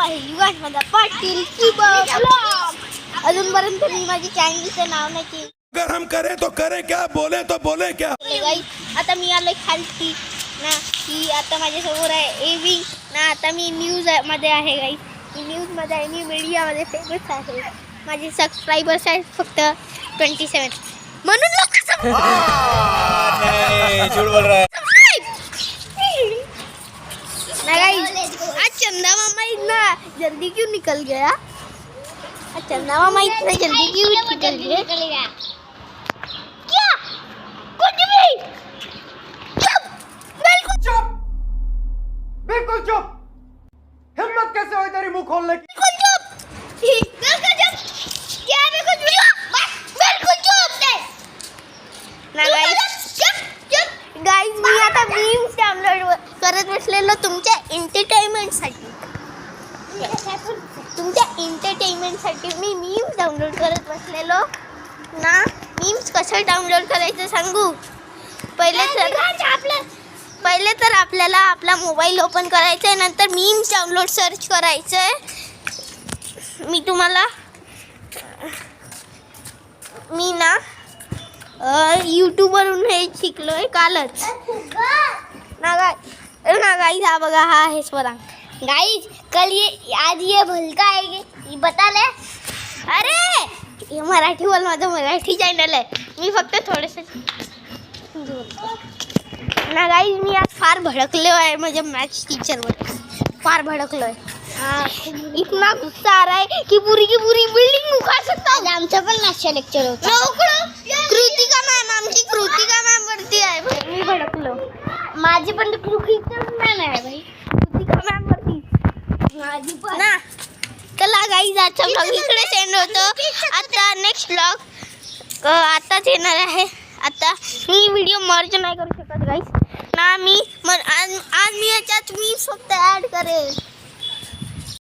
आहे युगाश माझा पाटील ब्लॉग. अजूनपर्यंत मी माझ्या चॅनलचं नाव नाही केलं. अगर हम करे तो करे क्या, बोले तो बोले क्या. आता मी आलोय खालती ना, की आता माझ्यासमोर आहे एव्ही ना. आता मी न्यूज मध्ये आहे गाईस, मी न्यूज मध्ये आहे, मी मीडियामध्ये फेमस आहे. माझे सबस्क्रायबर्स आहेत फक्त 27 म्हणून लोक झूठ बोल रहा है. आज चंदा मामा इतना जल्दी क्यों निकल गया? आज चंदा मामा इतना जल्दी क्यों निकल गया? क्या कुछ भी चुप, बिल्कुल चुप, बिल्कुल चुप. हिम्मत कैसे हुई तेरी मुंह खोलने की? बिल्कुल चुप, बिल्कुल चुप. क्या है कुछ भी बिल्कुल चुप ना गाइस. मी आता मीम्स डाउनलोड करत बसलेलो तुमच्या एंटरटेनमेंटसाठी. मी मीम्स डाउनलोड करत बसलेलो ना. मीम्स कसं डाउनलोड करायचं सांगू? पहिले तर आपल्याला आपला मोबाईल ओपन करायचा आहे, नंतर मीम्स डाउनलोड सर्च करायचं आहे. मी ना यूट्यूबवरून हे शिकलोय कालच ना गाइस. हा बघा, हा आहे स्वरांग गाइस. आज ये भलका आहे, ये बता ले. अरे हे मराठी बोल, माझं मराठी चॅनल आहे. मी फक्त थोडंसं ना गाइस. मी आज फार भडकलो आहे माझ्या मॅथ्स टीचरवर, फार भडकलो आहे. इतना गुस्सा आ रहा है की पूरी की पूरी बिल्डिंग उखाड़ सकता हूँ. आमचं पण मॅथ्सचं लेक्चर होतं. कृतिका मॅम वरती आहे. मी भडकलो. माझी पण कृतिका मॅम आहे भाई. कृतिका मॅम वरती माझी पण ना. चला गाईज, आजचा ब्लॉग इकडे सेंड होतो. आता नेक्स्ट ब्लॉग आताच येणार आहे. आता मी व्हिडिओ मर्ज नाही करू शकत गाईज ना. आज मी याच्यात मी फक्त ॲड करेल.